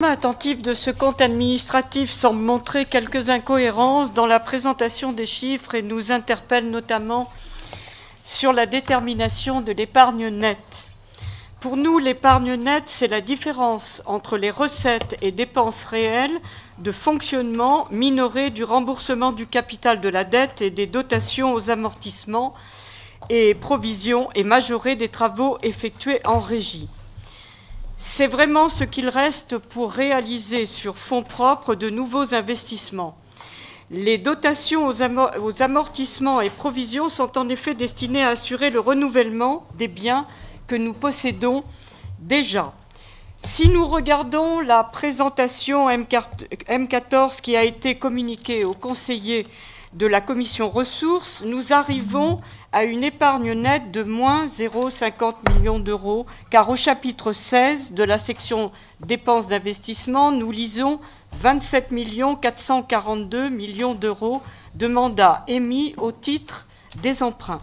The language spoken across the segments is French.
Attentif de ce compte administratif semble montrer quelques incohérences dans la présentation des chiffres et nous interpelle notamment sur la détermination de l'épargne nette. Pour nous, l'épargne nette, c'est la différence entre les recettes et dépenses réelles de fonctionnement minorées du remboursement du capital de la dette et des dotations aux amortissements et provisions et majorées des travaux effectués en régie. C'est vraiment ce qu'il reste pour réaliser sur fonds propres de nouveaux investissements. Les dotations aux amortissements et provisions sont en effet destinées à assurer le renouvellement des biens que nous possédons déjà. Si nous regardons la présentation M14 qui a été communiquée aux conseillers de la commission ressources, nous arrivons à une épargne nette de moins 0,50 millions d'euros, car au chapitre 16 de la section dépenses d'investissement, nous lisons 27 442 millions d'euros de mandats émis au titre des emprunts.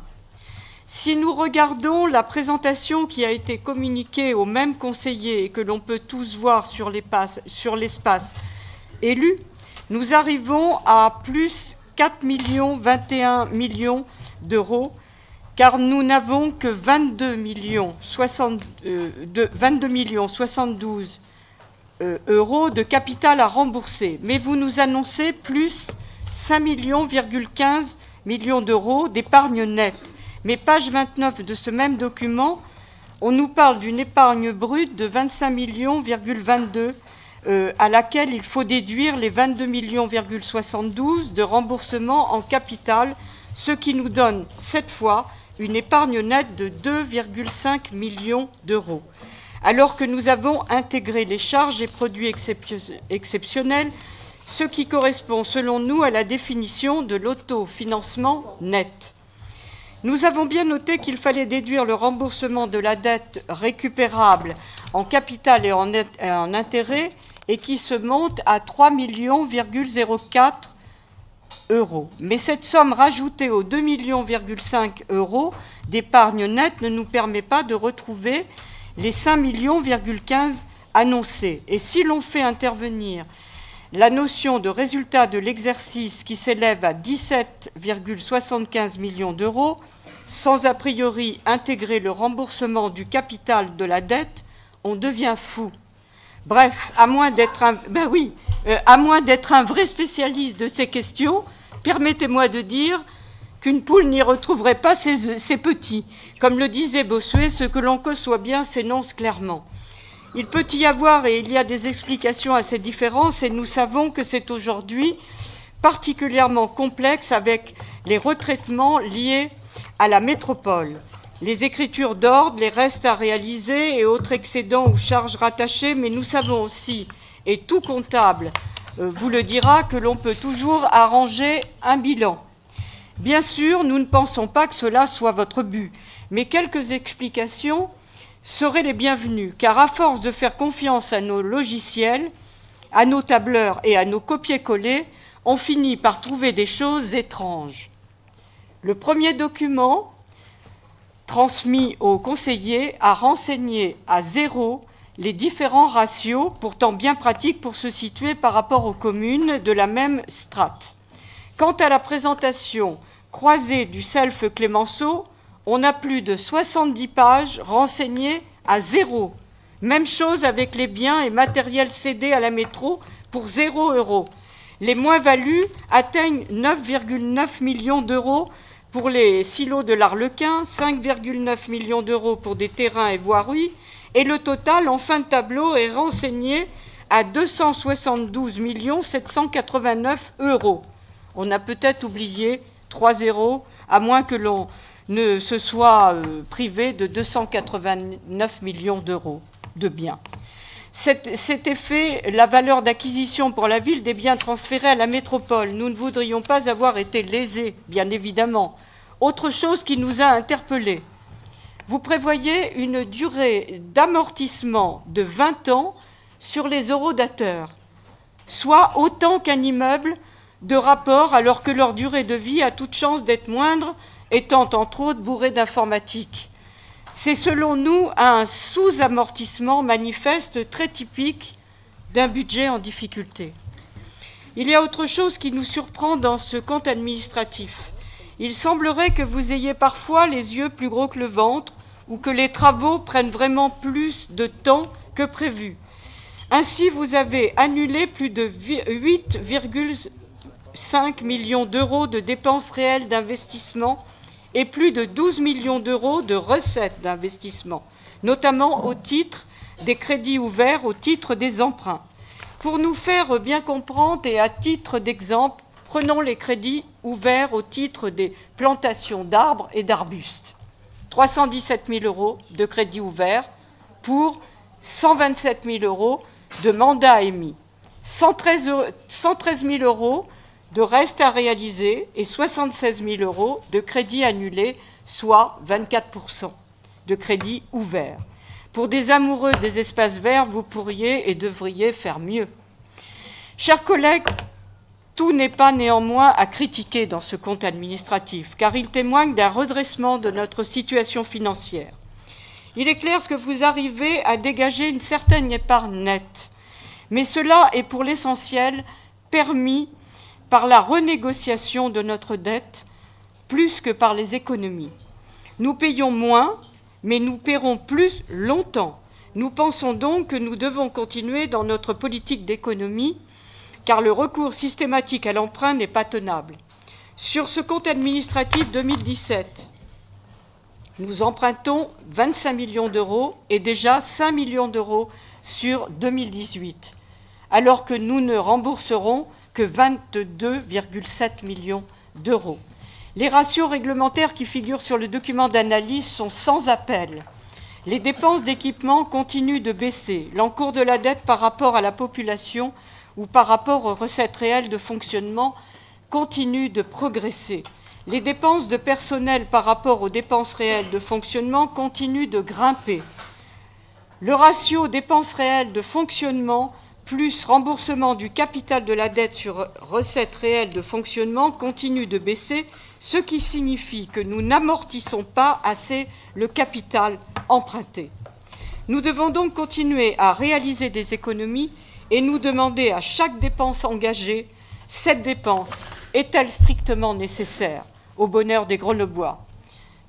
Si nous regardons la présentation qui a été communiquée aux mêmes conseillers et que l'on peut tous voir sur l'espace élu, nous arrivons à plus 4 21 millions d'euros, car nous n'avons que 22 72 euros de capital à rembourser. Mais vous nous annoncez plus 5,15 millions d'euros d'épargne nette. Mais page 29 de ce même document, on nous parle d'une épargne brute de 25 millions,22 à laquelle il faut déduire les 22 millions,72 de remboursement en capital, ce qui nous donne cette fois une épargne nette de 2,5 millions d'euros. Alors que nous avons intégré les charges et produits exceptionnels, ce qui correspond selon nous à la définition de l'autofinancement net. Nous avons bien noté qu'il fallait déduire le remboursement de la dette récupérable en capital et en intérêt et qui se monte à 3,04 millions euros. Mais cette somme rajoutée aux 2,5 millions euros d'épargne nette ne nous permet pas de retrouver les 5,15 millions annoncés. Et si l'on fait intervenir la notion de résultat de l'exercice qui s'élève à 17,75 millions d'euros, sans a priori intégrer le remboursement du capital de la dette, on devient fou. Bref, à moins d'être un vrai spécialiste de ces questions, permettez-moi de dire qu'une poule n'y retrouverait pas ses petits. Comme le disait Bossuet, ce que l'on conçoit bien s'énonce clairement. Il peut y avoir et il y a des explications à ces différences et nous savons que c'est aujourd'hui particulièrement complexe avec les retraitements liés à la métropole. Les écritures d'ordre, les restes à réaliser et autres excédents ou charges rattachées, mais nous savons aussi, et tout comptable vous le dira, que l'on peut toujours arranger un bilan. Bien sûr, nous ne pensons pas que cela soit votre but, mais quelques explications seraient les bienvenues, car à force de faire confiance à nos logiciels, à nos tableurs et à nos copier-coller, on finit par trouver des choses étranges. Le premier document transmis aux conseillers a renseigné à zéro les différents ratios, pourtant bien pratiques pour se situer par rapport aux communes de la même strate. Quant à la présentation croisée du self Clémenceau, on a plus de 70 pages renseignées à zéro. Même chose avec les biens et matériels cédés à la métro pour 0 euros. Les moins-values atteignent 9,9 millions d'euros pour les silos de l'Arlequin, 5,9 millions d'euros pour des terrains et voiries, et le total en fin de tableau est renseigné à 272 789 euros. On a peut-être oublié 3 zéros, à moins que l'on ne se soit privé de 289 millions d'euros de biens. Cet effet, la valeur d'acquisition pour la ville des biens transférés à la métropole. Nous ne voudrions pas avoir été lésés, bien évidemment. Autre chose qui nous a interpellés. Vous prévoyez une durée d'amortissement de 20 ans sur les eurodateurs, soit autant qu'un immeuble de rapport, alors que leur durée de vie a toute chance d'être moindre, étant entre autres bourrée d'informatique. C'est selon nous un sous-amortissement manifeste très typique d'un budget en difficulté. Il y a autre chose qui nous surprend dans ce compte administratif. Il semblerait que vous ayez parfois les yeux plus gros que le ventre ou que les travaux prennent vraiment plus de temps que prévu. Ainsi, vous avez annulé plus de 8,5 millions d'euros de dépenses réelles d'investissement et plus de 12 millions d'euros de recettes d'investissement, notamment au titre des crédits ouverts, au titre des emprunts. Pour nous faire bien comprendre et à titre d'exemple, prenons les crédits ouverts au titre des plantations d'arbres et d'arbustes. 317 000 euros de crédits ouverts pour 127 000 euros de mandats émis, 113 000 euros de restes à réaliser et 76 000 euros de crédits annulés, soit 24% de crédits ouverts. Pour des amoureux des espaces verts, vous pourriez et devriez faire mieux. Chers collègues, tout n'est pas néanmoins à critiquer dans ce compte administratif, car il témoigne d'un redressement de notre situation financière. Il est clair que vous arrivez à dégager une certaine épargne nette, mais cela est pour l'essentiel permis par la renégociation de notre dette plus que par les économies. Nous payons moins, mais nous paierons plus longtemps. Nous pensons donc que nous devons continuer dans notre politique d'économie, car le recours systématique à l'emprunt n'est pas tenable. Sur ce compte administratif 2017, nous empruntons 25 millions d'euros et déjà 5 millions d'euros sur 2018, alors que nous ne rembourserons que 22,7 millions d'euros. Les ratios réglementaires qui figurent sur le document d'analyse sont sans appel. Les dépenses d'équipement continuent de baisser. L'encours de la dette par rapport à la population ou par rapport aux recettes réelles de fonctionnement continue de progresser. Les dépenses de personnel par rapport aux dépenses réelles de fonctionnement continuent de grimper. Le ratio dépenses réelles de fonctionnement plus remboursement du capital de la dette sur recettes réelles de fonctionnement continue de baisser, ce qui signifie que nous n'amortissons pas assez le capital emprunté. Nous devons donc continuer à réaliser des économies et nous demander à chaque dépense engagée, cette dépense est-elle strictement nécessaire au bonheur des Grenoblois?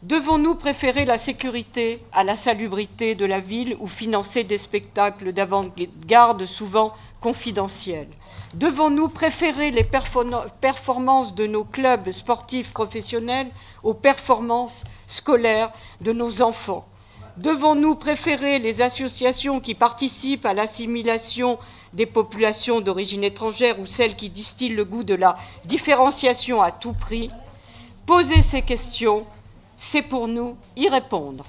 Devons-nous préférer la sécurité à la salubrité de la ville ou financer des spectacles d'avant-garde souvent confidentiels? Devons-nous préférer les performances de nos clubs sportifs professionnels aux performances scolaires de nos enfants? Devons-nous préférer les associations qui participent à l'assimilation des populations d'origine étrangère ou celles qui distillent le goût de la différenciation à tout prix? Poser ces questions, c'est pour nous y répondre.